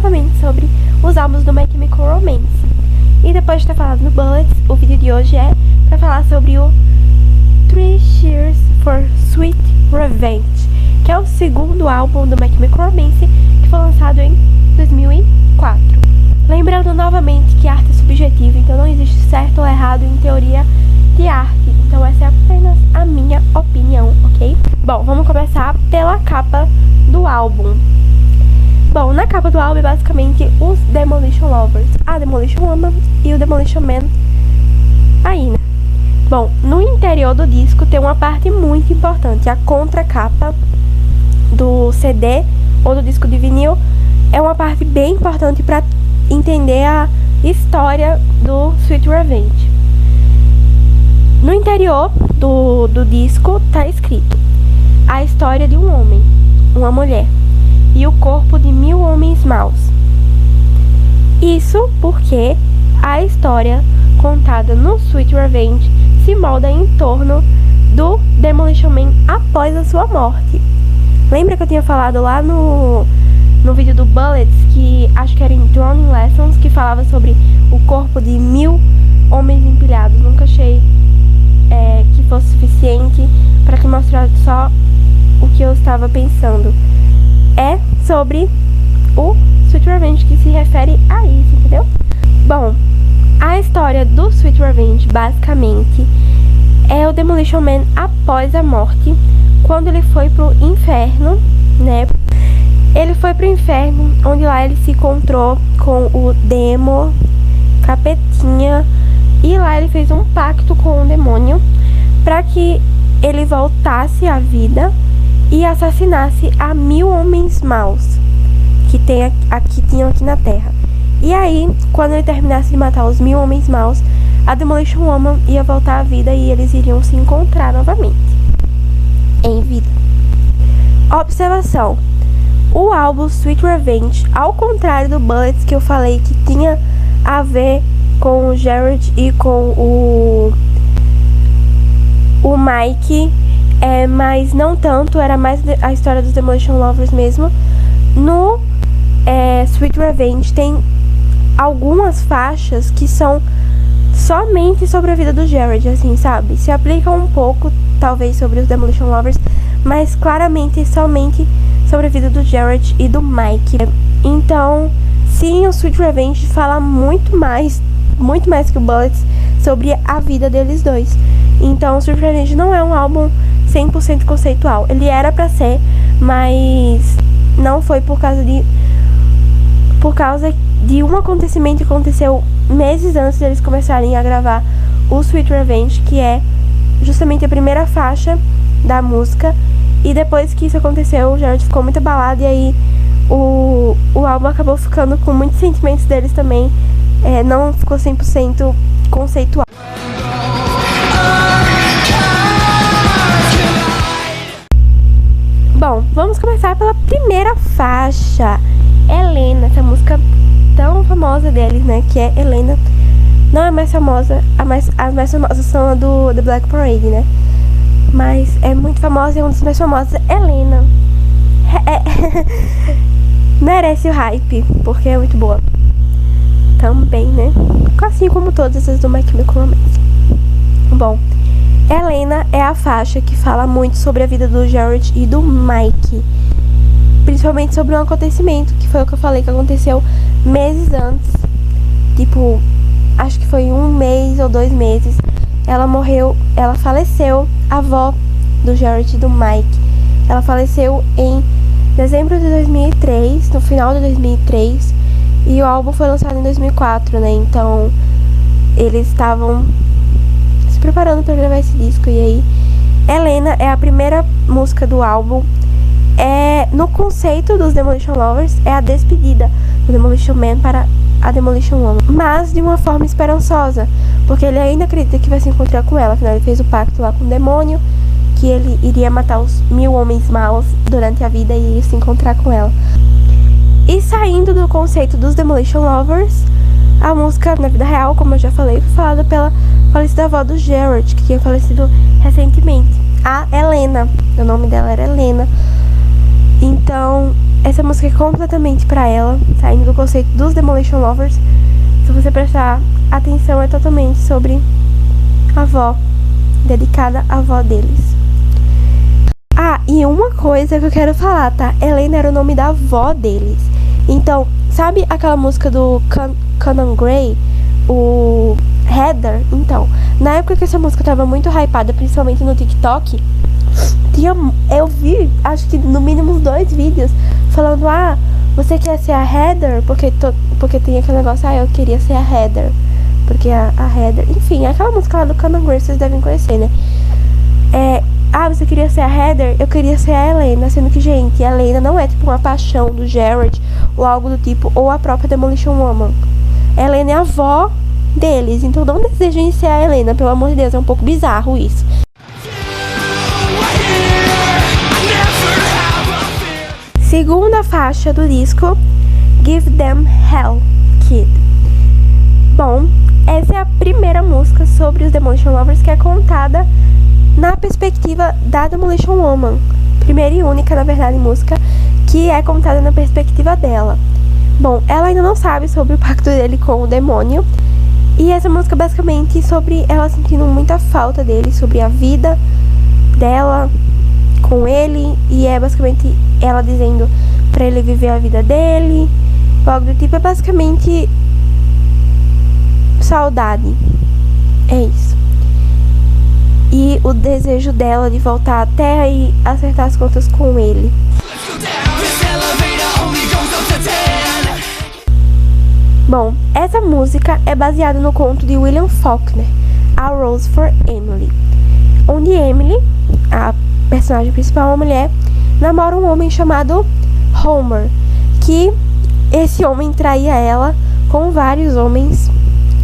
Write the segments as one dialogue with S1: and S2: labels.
S1: novamente sobre os álbuns do My Chemical Romance. E depois de ter falado no Bullets, o vídeo de hoje é pra falar sobre o 3 Cheers for Sweet Revenge, que é o segundo álbum do My Chemical Romance, que foi lançado em 2004. Lembrando novamente que arte é subjetiva, então não existe certo ou errado em teoria de arte, então essa é apenas a minha opinião, ok? Bom, vamos começar pela capa do álbum. Bom, na capa do álbum é basicamente os Demolition Lovers, a Demolition Woman e o Demolition Man aí, né? Bom, no interior do disco tem uma parte muito importante, a contracapa do CD ou do disco de vinil é uma parte bem importante para entender a história do Sweet Revenge. No interior do disco tá escrito a história de um homem, uma mulher e o corpo de 1000 homens maus. Isso porque a história contada no Sweet Revenge se molda em torno do Demolition Man após a sua morte. Lembra que eu tinha falado lá no vídeo do Bullets, que acho que era em Drowning Lessons, que falava sobre o corpo de 1000 homens empilhados. Nunca achei que fosse suficiente para que mostrasse só o que eu estava pensando. É sobre o Sweet Revenge que se refere a isso, entendeu? Bom, a história do Sweet Revenge basicamente é o Demolition Man após a morte, quando ele foi pro inferno, né? Ele foi pro inferno, onde lá ele se encontrou com o Demo, Capetinha, e lá ele fez um pacto com o demônio para que ele voltasse à vida e assassinasse a 1000 homens maus que tinham aqui na Terra. E aí, quando ele terminasse de matar os 1000 homens maus, a Demolition Woman ia voltar à vida e eles iriam se encontrar novamente em vida. Observação: o álbum Sweet Revenge, ao contrário do Bullets, que eu falei que tinha a ver com o Jared e com o Mike, mas não tanto, era mais a história dos Demolition Lovers mesmo. No Sweet Revenge tem algumas faixas que são somente sobre a vida do Jared, assim, sabe? Se aplica um pouco, talvez, sobre os Demolition Lovers, mas claramente somente sobre a vida do Jared e do Mike. Então, sim, o Sweet Revenge fala muito mais que o Bullets sobre a vida deles dois. Então, o Sweet Revenge não é um álbum 100% conceitual. Ele era pra ser, mas não foi por causa de um acontecimento que aconteceu meses antes deles começarem a gravar o Sweet Revenge, que é justamente a primeira faixa da música. E depois que isso aconteceu, o Jared ficou muito abalado e aí o álbum acabou ficando com muitos sentimentos deles também. Não ficou 100% conceitual. Bom, vamos começar pela primeira faixa, Helena, essa música tão famosa deles, né, que é Helena. Não é mais famosa, as mais famosas são a do The Black Parade, né, mas é muito famosa e é uma das mais famosas, Helena. Merece o hype, porque é muito boa também, né, assim como todas essas do My Chemical Romance. Bom, Helena é a faixa que fala muito sobre a vida do Jared e do Mike, principalmente sobre um acontecimento, que foi o que eu falei que aconteceu meses antes, tipo, acho que foi 1 mês ou 2 meses. Ela faleceu, a avó do Jared e do Mike. Ela faleceu em dezembro de 2003, no final de 2003, e o álbum foi lançado em 2004, né? Então, eles estavam se preparando para gravar esse disco. E aí, Helena é a primeira música do álbum. No conceito dos Demolition Lovers, é a despedida do Demolition Man para a Demolition Woman, mas de uma forma esperançosa, porque ele ainda acredita que vai se encontrar com ela. Afinal, ele fez o pacto lá com o demônio, que ele iria matar os 1000 homens maus durante a vida e se encontrar com ela. E saindo do conceito dos Demolition Lovers, a música, na vida real, como eu já falei, foi falada pela falecida avó do Jared, que tinha falecido recentemente, a Helena. O nome dela era Helena. Então, essa música é completamente pra ela, saindo do conceito dos Demolition Lovers. Se você prestar atenção, é totalmente sobre a avó, dedicada à avó deles. Ah, e uma coisa que eu quero falar, tá? Helena era o nome da avó deles. Então, sabe aquela música do Conan Gray, o Heather? Então, na época que essa música tava muito hypada, principalmente no TikTok, eu vi, acho que no mínimo uns 2 vídeos falando, ah, você quer ser a Heather? Porque tem aquele negócio, ah, eu queria ser a Heather. Porque a Heather, enfim, aquela música lá do Conan Gray, vocês devem conhecer, né? Ah, você queria ser a Heather? Eu queria ser a Helena. Sendo que, gente, a Helena não é tipo uma paixão do Jared ou algo do tipo, ou a própria Demolition Woman. A Helena é a avó deles, então não desejem ser a Helena, pelo amor de Deus, é um pouco bizarro isso. Segunda faixa do disco, Give Them Hell, Kid. Bom, essa é a primeira música sobre os Demolition Lovers que é contada na perspectiva da Demolition Woman. Primeira e única, na verdade, música que é contada na perspectiva dela. Bom, ela ainda não sabe sobre o pacto dele com o demônio. E essa música é basicamente sobre ela sentindo muita falta dele, sobre a vida dela com ele. E é basicamente ela dizendo pra ele viver a vida dele, algo do tipo. É basicamente saudade. É isso. E o desejo dela de voltar à Terra e acertar as contas com ele. Bom, essa música é baseada no conto de William Faulkner, A Rose for Emily, onde Emily, a personagem principal, uma mulher, namora um homem chamado Homer, que esse homem traía ela com vários homens,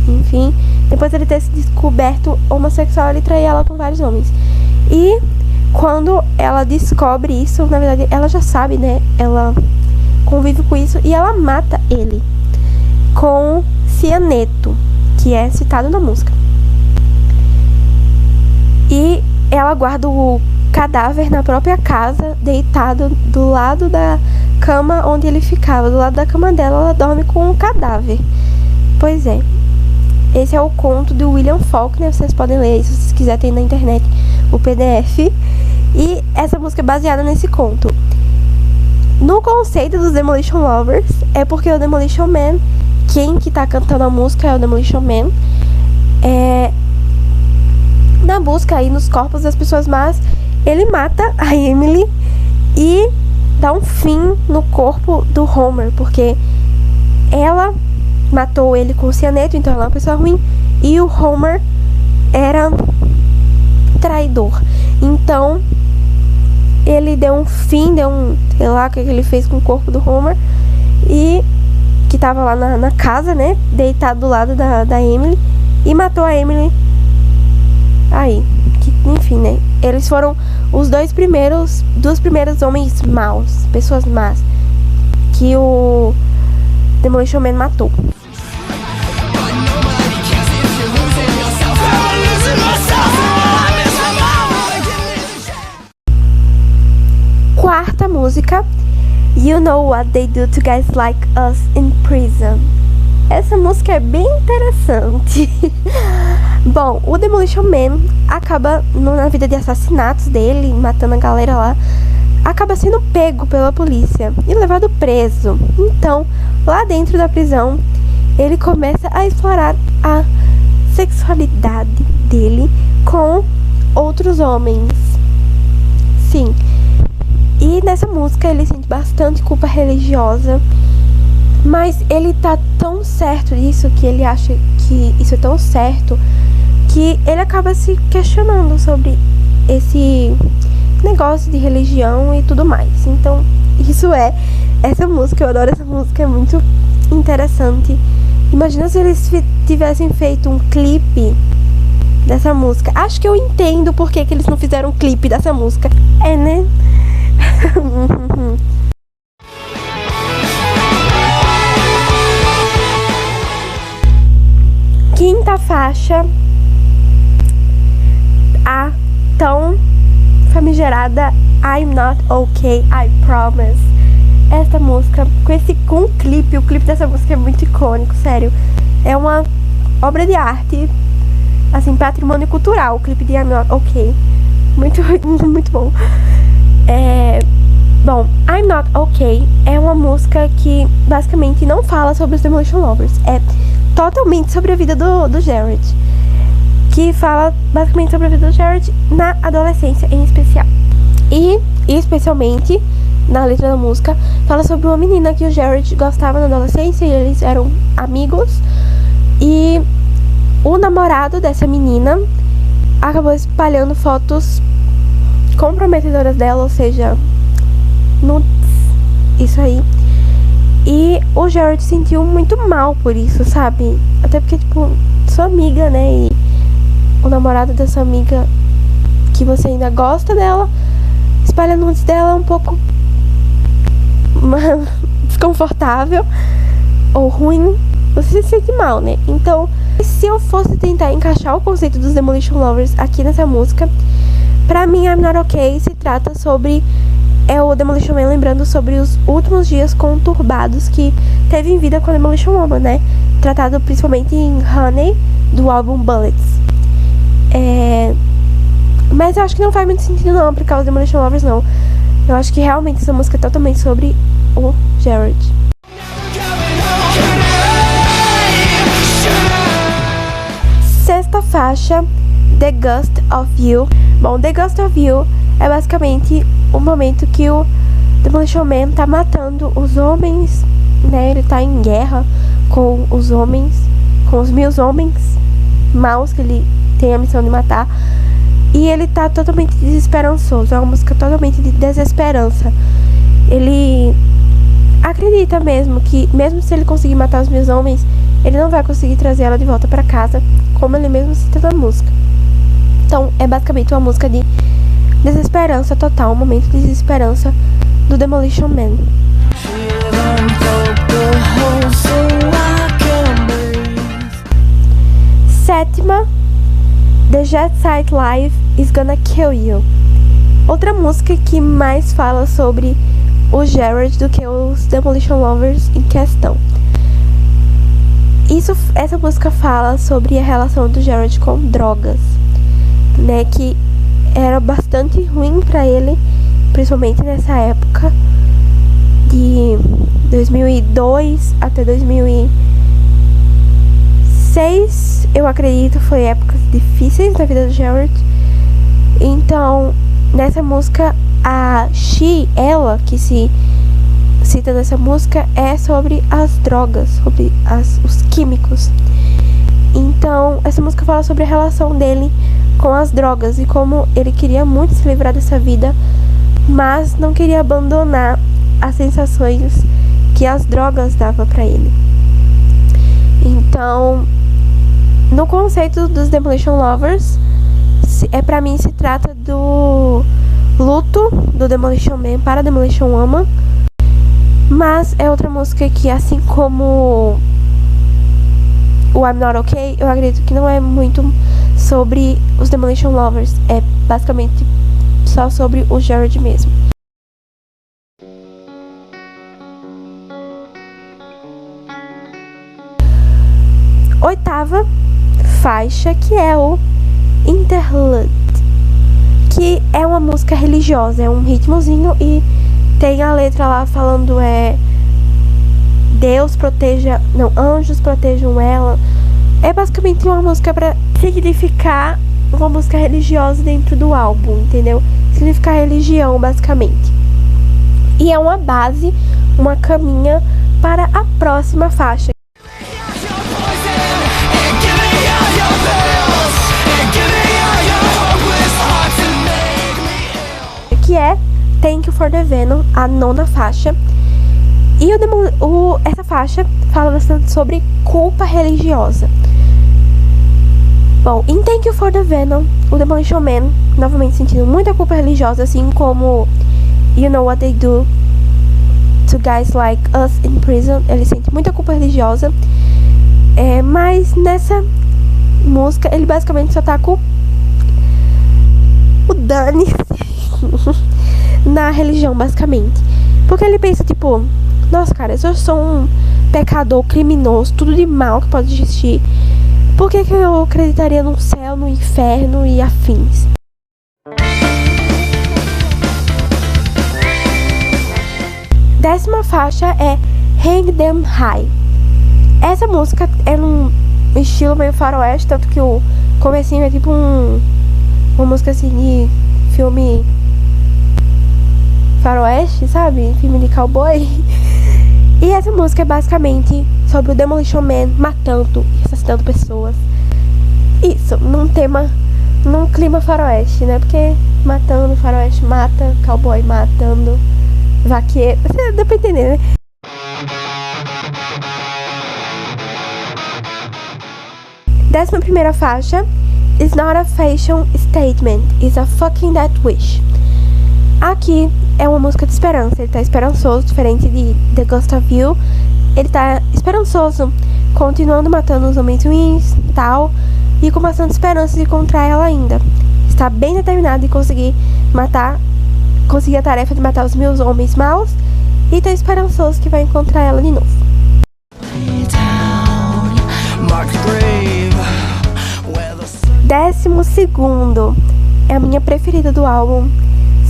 S1: enfim. Depois de ele ter se descoberto homossexual, ele traía ela com vários homens. E quando ela descobre isso, na verdade, ela já sabe, né? Ela convive com isso e ela mata ele com cianeto, que é citado na música. E ela guarda o cadáver na própria casa, deitado do lado da cama onde ele ficava. Do lado da cama dela, ela dorme com um cadáver. Pois é. Esse é o conto do William Faulkner, vocês podem ler se vocês quiserem, tem na internet o PDF. E essa música é baseada nesse conto. No conceito dos Demolition Lovers, é porque o Demolition Man, quem que tá cantando a música é o Demolition Man, na busca aí nos corpos das pessoas más, ele mata a Emily e dá um fim no corpo do Homer, porque ela matou ele com cianeto, então ela é uma pessoa ruim, e o Homer era traidor. Então ele deu um fim, sei lá o que ele fez com o corpo do Homer, e que tava lá na casa, né, deitado do lado da Emily, e matou a Emily aí, enfim, né, eles foram os dos primeiros homens maus, pessoas más, que o Demolition Man matou. Quarta música, You Know What They Do to Guys Like Us in Prison. Essa música é bem interessante. Bom, o Demolition Man acaba, na vida de assassinatos dele, matando a galera lá, acaba sendo pego pela polícia e levado preso. Então, lá dentro da prisão, ele começa a explorar a sexualidade dele com outros homens. Sim. E nessa música ele sente bastante culpa religiosa, mas ele tá tão certo disso, que ele acha que isso é tão certo, que ele acaba se questionando sobre esse negócio de religião e tudo mais. Então, isso é essa música. Eu adoro essa música, é muito interessante. Imagina se eles tivessem feito um clipe dessa música. Acho que eu entendo por que eles não fizeram um clipe dessa música. É, né? Quinta faixa, a tão famigerada I'm Not Okay, I Promise. esta música com o clipe. O clipe dessa música é muito icônico, sério. É uma obra de arte, assim, patrimônio cultural. O clipe de I'm Not OK. Muito, muito bom. Bom, I'm Not OK é uma música que basicamente não fala sobre os Demolition Lovers. É totalmente sobre a vida do Jared. Que fala basicamente sobre a vida do Jared na adolescência em especial. E especialmente na letra da música fala sobre uma menina que o Jared gostava na adolescência e eles eram amigos. E o namorado dessa menina acabou espalhando fotos comprometedoras dela, ou seja, nudes, isso aí. E o Jared se sentiu muito mal por isso, sabe? Até porque, tipo, sua amiga, né? E o namorado dessa amiga, que você ainda gosta dela, espalha nudes dela, é um pouco desconfortável ou ruim. Você se sente mal, né? Então, se eu fosse tentar encaixar o conceito dos Demolition Lovers aqui nessa música, pra mim, I'm Not OK se trata sobre o Demolition Man lembrando sobre os últimos dias conturbados que teve em vida com a Demolition Woman, né? Tratado principalmente em Honey, do álbum Bullets. Mas eu acho que não faz muito sentido não aplicar os Demolition Lovers, não. Eu acho que realmente essa música é totalmente sobre o Jared. Sexta faixa, The Ghost of You. Bom, The Ghost of You é basicamente o momento que o Demolition Man tá matando os homens, né? Ele tá em guerra com os homens, com os 1000 homens maus que ele tem a missão de matar. E ele tá totalmente desesperançoso. É uma música totalmente de desesperança. Ele acredita mesmo que, mesmo se ele conseguir matar os 1000 homens, ele não vai conseguir trazer ela de volta pra casa, como ele mesmo cita na música. Então, é basicamente uma música de desesperança total, um momento de desesperança do Demolition Man. Sétima, The Jet Set Life Is Gonna Kill You. Outra música que mais fala sobre o Jared do que os Demolition Lovers em questão. Essa música fala sobre a relação do Jared com drogas, né, que era bastante ruim pra ele, principalmente nessa época de 2002 até 2006, eu acredito, foi épocas difíceis na vida do Jared. Então, nessa música, a ela, que se cita nessa música, é sobre as drogas, sobre os químicos. Então, essa música fala sobre a relação dele com as drogas e como ele queria muito se livrar dessa vida, mas não queria abandonar as sensações que as drogas davam pra ele. Então, no conceito dos Demolition Lovers, pra mim se trata do luto do Demolition Man para Demolition Woman, mas é outra música que, assim como o I'm Not OK, eu acredito que não é muito sobre os Demolition Lovers, é basicamente só sobre o Jared mesmo. Oitava faixa, que é o Interlude, que é uma música religiosa, é um ritmozinho e tem a letra lá falando anjos protejam ela. É basicamente uma música pra significar uma música religiosa dentro do álbum, entendeu? Significar religião, basicamente. E é uma base, uma caminha para a próxima faixa, que é Thank You for the Venom, a 9ª faixa. E essa faixa fala bastante sobre culpa religiosa. Bom, em Thank You for the Venom, o Demolition Man, novamente sentindo muita culpa religiosa, assim como You Know What They Do to Guys Like Us in Prison. Ele sente muita culpa religiosa. Mas nessa música, ele basicamente só tá com o dane na religião, basicamente. Porque ele pensa, tipo, nossa, cara, se eu sou um pecador, criminoso, tudo de mal que pode existir, por que eu acreditaria no céu, no inferno e afins? Décima faixa é Hang Them High. Essa música é num estilo meio faroeste, tanto que o comecinho é tipo uma música assim de filme faroeste, sabe? Filme de cowboy. E essa música é basicamente sobre o Demolition Man matando e assassinando pessoas. Isso, num clima faroeste, né? Porque matando, faroeste mata, cowboy matando, vaqueiro, dá pra entender, né? Décima primeira faixa, It's not a fashion statement, it's a fucking death wish. Aqui é uma música de esperança, ele tá esperançoso, diferente de The Ghost of You. Ele tá esperançoso, continuando matando os homens ruins e tal, e com bastante esperança de encontrar ela ainda. Está bem determinado em conseguir a tarefa de matar os meus homens maus, e tá esperançoso que vai encontrar ela de novo. Décimo segundo, é a minha preferida do álbum,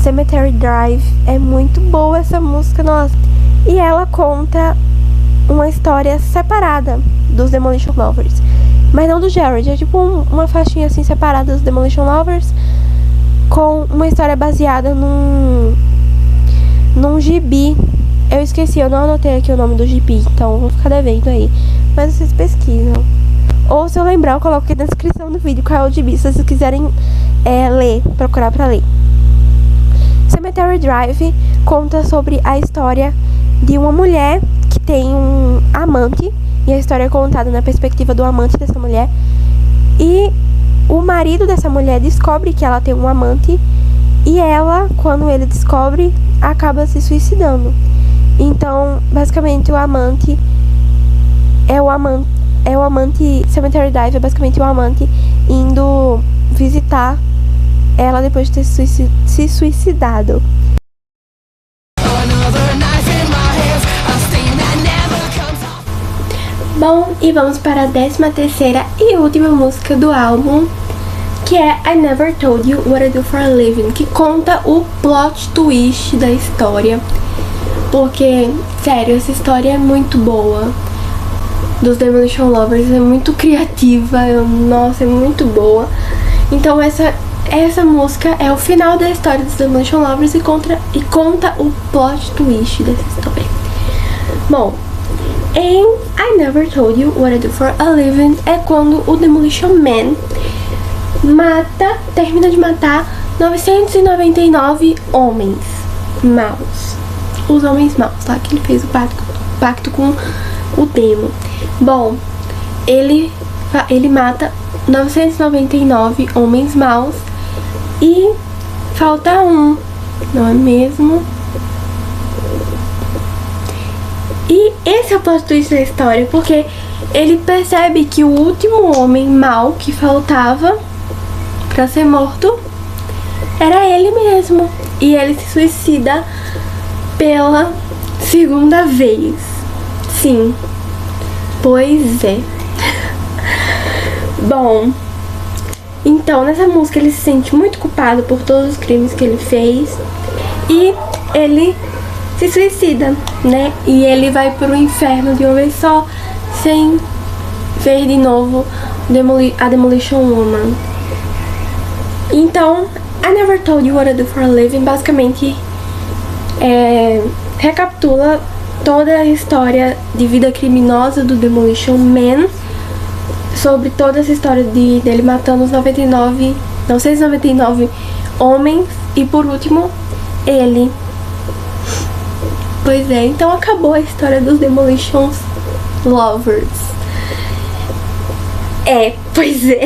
S1: Cemetery Drive. É muito boa essa música, nossa. E ela conta uma história separada dos Demolition Lovers, mas não do Jared. É tipo uma faixinha assim separada dos Demolition Lovers, com uma história baseada num gibi. Eu esqueci, eu não anotei aqui o nome do gibi, então vou ficar devendo aí, mas vocês pesquisam. Ou se eu lembrar, eu coloco aqui na descrição do vídeo qual é o gibi, se vocês quiserem procurar pra ler. Cemetery Drive conta sobre a história de uma mulher que tem um amante, e a história é contada na perspectiva do amante dessa mulher, e o marido dessa mulher descobre que ela tem um amante, e ela, quando ele descobre, acaba se suicidando. Então, basicamente, Cemetery Drive é basicamente o amante indo visitar ela depois de ter se suicidado. Bom, e vamos para a 13ª e última música do álbum, que é I Never Told You What I Do For A Living, que conta o plot twist da história. Porque, sério, essa história é muito boa. Dos Demolition Lovers é muito criativa, nossa, é muito boa. Então essa música é o final da história dos Demolition Lovers e conta o plot twist dessa história. Bom, em I Never Told You What I Do For A Living é quando o Demolition Man termina de matar 999 homens maus. Os homens maus, tá? Que ele fez o pacto com o demo. Bom, ele mata 999 homens maus e falta um, não é mesmo? E esse é o plot twist da história, porque ele percebe que o último homem mau que faltava pra ser morto era ele mesmo. E ele se suicida pela segunda vez. Sim, pois é. Bom, então nessa música ele se sente muito culpado por todos os crimes que ele fez e ele se suicida, né? E ele vai pro inferno de uma vez só, sem ver de novo a Demolition Woman. Então, I Never Told You What I Do For A Living basicamente recapitula toda a história de vida criminosa do Demolition Man, sobre toda essa história dele matando os 999 homens e por último ele. Pois é, então acabou a história dos Demolition Lovers. Pois é.